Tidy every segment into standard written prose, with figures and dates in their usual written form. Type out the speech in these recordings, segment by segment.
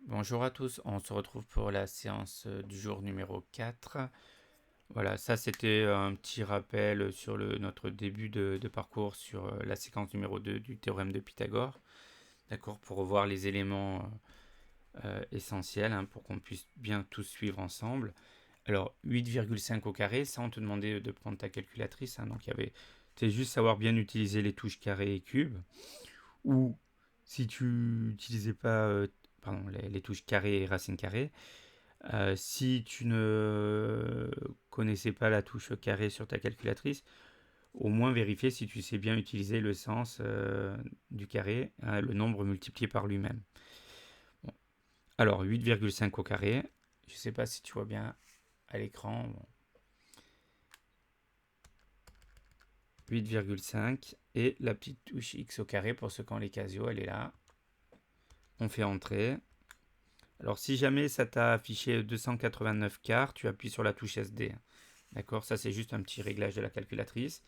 Bonjour à tous, on se retrouve pour la séance du jour numéro 4. Voilà, ça c'était un petit rappel sur notre début de parcours sur la séquence numéro 2 du théorème de Pythagore. D'accord, pour revoir les éléments essentiels pour qu'on puisse bien tous suivre ensemble. Alors 8,5 au carré, ça on te demandait de prendre ta calculatrice. Donc il y avait, c'est juste savoir bien utiliser les touches carré et cube. Ou si tu n'utilisais pas pardon, les touches carré et racine carrée, si tu ne connaissais pas la touche carré sur ta calculatrice, au moins vérifier si tu sais bien utiliser le sens du carré, le nombre multiplié par lui-même. Bon. Alors 8,5 au carré, je ne sais pas si tu vois bien à l'écran. Bon. 8,5 et la petite touche x au carré pour ceux qui ont les Casio, elle est là. On fait entrer. Alors si jamais ça t'a affiché 289 quarts, tu appuies sur la touche SD. D'accord, ça c'est juste un petit réglage de la calculatrice.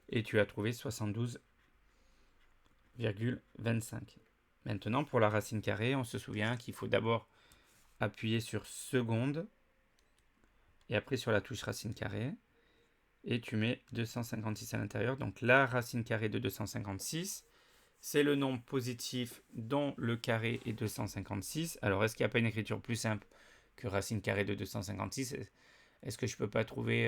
Et tu as trouvé 72,25. Maintenant, pour la racine carrée, on se souvient qu'il faut d'abord appuyer sur seconde et après sur la touche racine carrée. Et tu mets 256 à l'intérieur. Donc la racine carrée de 256, c'est le nombre positif dont le carré est 256. Alors est-ce qu'il n'y a pas une écriture plus simple que racine carrée de 256? Est-ce que je ne peux pas trouver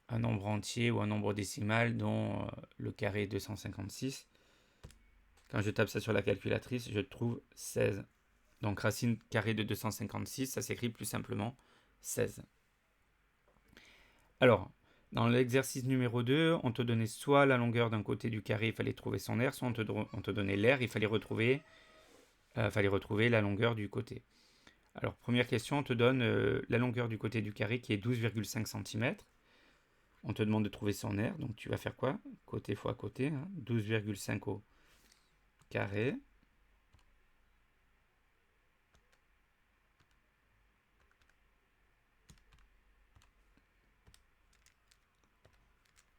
un nombre entier ou un nombre décimal dont le carré est 256? Quand je tape ça sur la calculatrice, je trouve 16. Donc racine carrée de 256, ça s'écrit plus simplement 16. Alors, dans l'exercice numéro 2, on te donnait soit la longueur d'un côté du carré, il fallait trouver son aire, soit on te donnait l'aire, il fallait retrouver la longueur du côté. Alors, première question, on te donne la longueur du côté du carré qui est 12,5 cm. On te demande de trouver son aire, donc tu vas faire quoi? Côté fois côté, 12,5 au carré.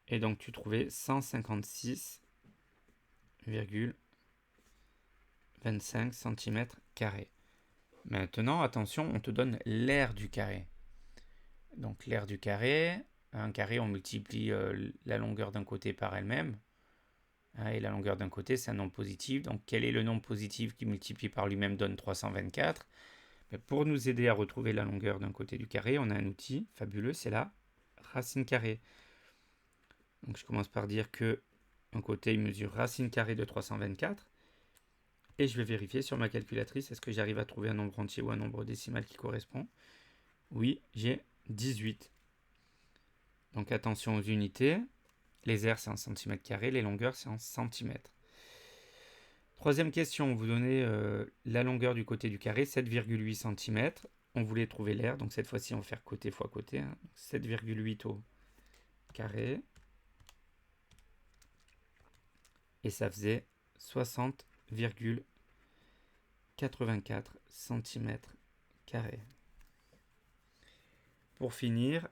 Et donc tu trouvais 156,25 cm carrés. Maintenant, attention, on te donne l'aire du carré. Donc l'aire du carré, un carré, on multiplie la longueur d'un côté par elle-même. Et la longueur d'un côté, c'est un nombre positif. Donc quel est le nombre positif qui multiplie par lui-même donne 324? Mais pour nous aider à retrouver la longueur d'un côté du carré, on a un outil fabuleux, c'est la racine carrée. Donc je commence par dire que un côté il mesure racine carrée de 324. Et je vais vérifier sur ma calculatrice, est-ce que j'arrive à trouver un nombre entier ou un nombre décimal qui correspond? Oui, j'ai 18. Donc attention aux unités. Les aires, c'est en centimètres carrés, les longueurs, c'est en centimètres. Troisième question, vous donnez la longueur du côté du carré, 7,8 cm. On voulait trouver l'aire, donc cette fois-ci, on va faire côté fois côté. 7,8 au carré. Et ça faisait 60,84 cm carrés. Pour finir,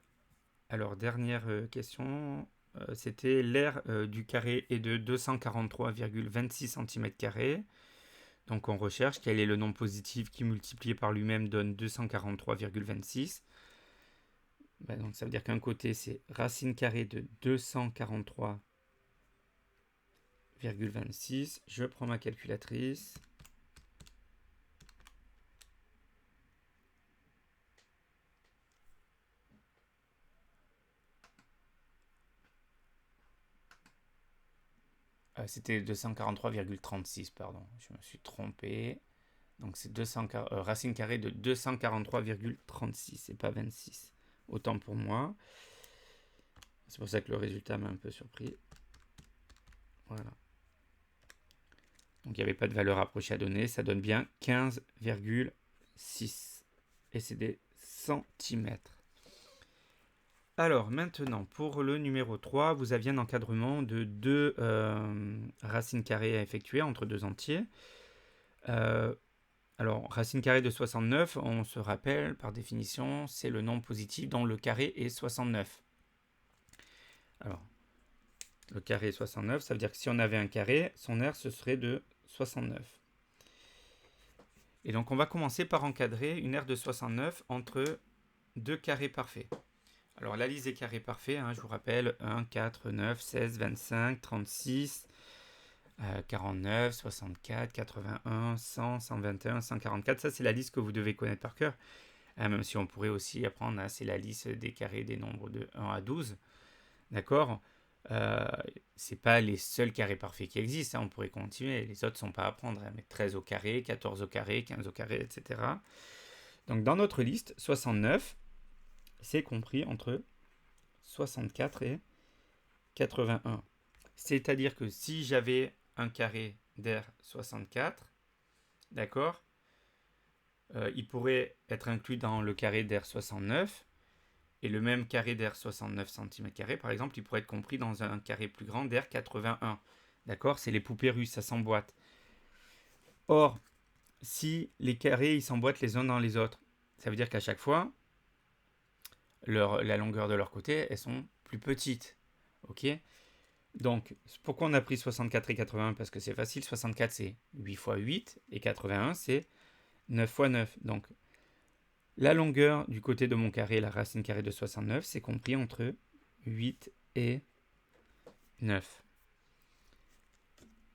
alors dernière question, c'était l'aire du carré est de 243,26 cm². Donc on recherche quel est le nombre positif qui multiplié par lui-même donne 243,26. Donc ça veut dire qu'un côté c'est racine carrée de 243,26. Je prends ma calculatrice. C'était 243,36, pardon. Je me suis trompé. Donc c'est racine carrée de 243,36, c'est pas 26. Autant pour moi. C'est pour ça que le résultat m'a un peu surpris. Voilà. Donc il n'y avait pas de valeur approchée à donner. Ça donne bien 15,6. Et c'est des centimètres. Alors maintenant, pour le numéro 3, vous aviez un encadrement de deux racines carrées à effectuer entre deux entiers. Alors, racine carrée de 69, on se rappelle, par définition, c'est le nombre positif dont le carré est 69. Alors, le carré est 69, ça veut dire que si on avait un carré, son aire, ce serait de 69. Et donc on va commencer par encadrer une aire de 69 entre deux carrés parfaits. Alors la liste des carrés parfaits, je vous rappelle, 1, 4, 9, 16, 25, 36, 49, 64, 81, 100, 121, 144. Ça c'est la liste que vous devez connaître par cœur. Même si on pourrait aussi apprendre, c'est la liste des carrés des nombres de 1 à 12. D'accord, c'est pas les seuls carrés parfaits qui existent, on pourrait continuer, les autres sont pas à apprendre, mais 13 au carré, 14 au carré, 15 au carré, etc. Donc dans notre liste, 69, c'est compris entre 64 et 81. C'est-à-dire que si j'avais un carré d'air 64, d'accord, il pourrait être inclus dans le carré d'air 69, et le même carré d'air 69 cm², par exemple, il pourrait être compris dans un carré plus grand d'air 81. D'accord, c'est les poupées russes, ça s'emboîte. Or, si les carrés ils s'emboîtent les uns dans les autres, ça veut dire qu'à chaque fois, la longueur de leur côté, elles sont plus petites. Ok. Donc, pourquoi on a pris 64 et 81? Parce que c'est facile, 64 c'est 8 fois 8, et 81 c'est 9 fois 9. Donc, la longueur du côté de mon carré, la racine carrée de 69, c'est compris entre 8 et 9.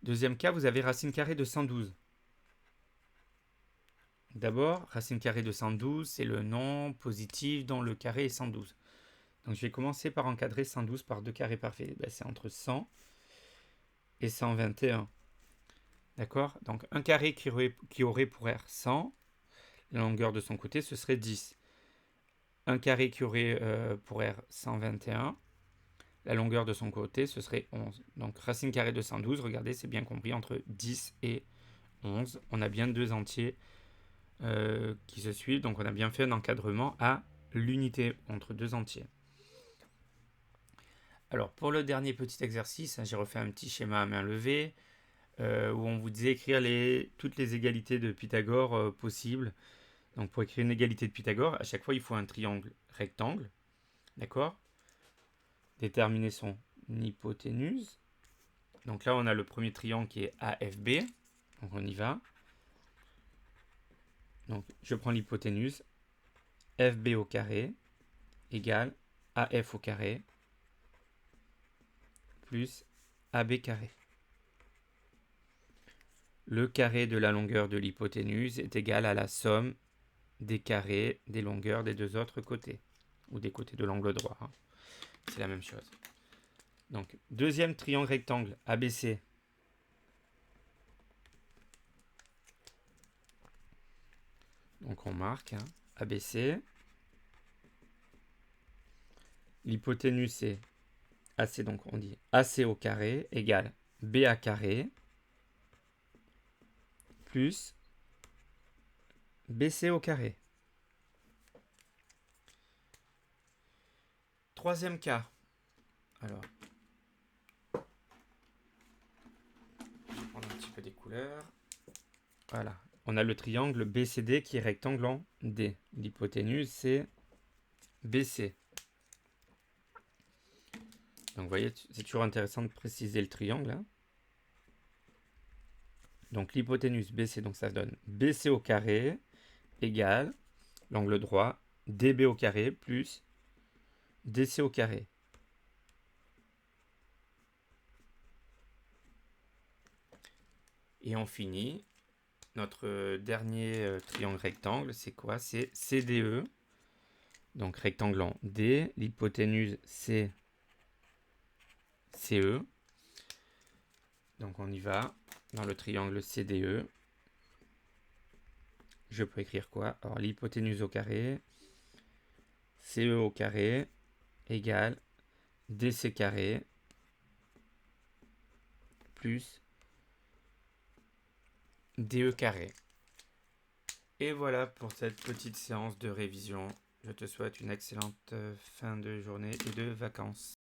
Deuxième cas, vous avez racine carrée de 112. D'abord, racine carrée de 112, c'est le nom positif dont le carré est 112. Donc je vais commencer par encadrer 112 par deux carrés parfaits. C'est entre 100 et 121. D'accord? Donc un carré qui aurait pour aire 100, la longueur de son côté, ce serait 10. Un carré qui aurait pour aire 121, la longueur de son côté, ce serait 11. Donc racine carrée de 112, regardez, c'est bien compris, entre 10 et 11. On a bien deux entiers qui se suivent, donc on a bien fait un encadrement à l'unité entre deux entiers. Alors pour le dernier petit exercice, j'ai refait un petit schéma à main levée où on vous disait écrire toutes les égalités de Pythagore possibles. Donc pour écrire une égalité de Pythagore, à chaque fois il faut un triangle rectangle, d'accord? Déterminer son hypoténuse. Donc là on a le premier triangle qui est AFB, donc on y va. Donc je prends l'hypoténuse, FB au carré égale AF au carré plus AB carré. Le carré de la longueur de l'hypoténuse est égal à la somme des carrés des longueurs des deux autres côtés, ou des côtés de l'angle droit. C'est la même chose. Donc, deuxième triangle rectangle ABC. Donc, on marque ABC. L'hypoténuse c'est AC, donc on dit AC au carré égale BA carré plus BC au carré. Troisième cas. Alors, je vais prendre un petit peu des couleurs. Voilà. On a le triangle BCD qui est rectangle en D. L'hypoténuse c'est BC. Donc vous voyez, c'est toujours intéressant de préciser le triangle. Donc l'hypoténuse BC, donc ça donne BC au carré égale l'angle droit DB au carré plus DC au carré. Et on finit. Notre dernier triangle rectangle, c'est quoi? C'est CDE. Donc rectangle en D, l'hypoténuse c'est CE. Donc on y va. Dans le triangle CDE, je peux écrire quoi? Alors l'hypoténuse au carré, CE au carré, égale DC carré, plus DE carré. Et voilà pour cette petite séance de révision. Je te souhaite une excellente fin de journée et de vacances.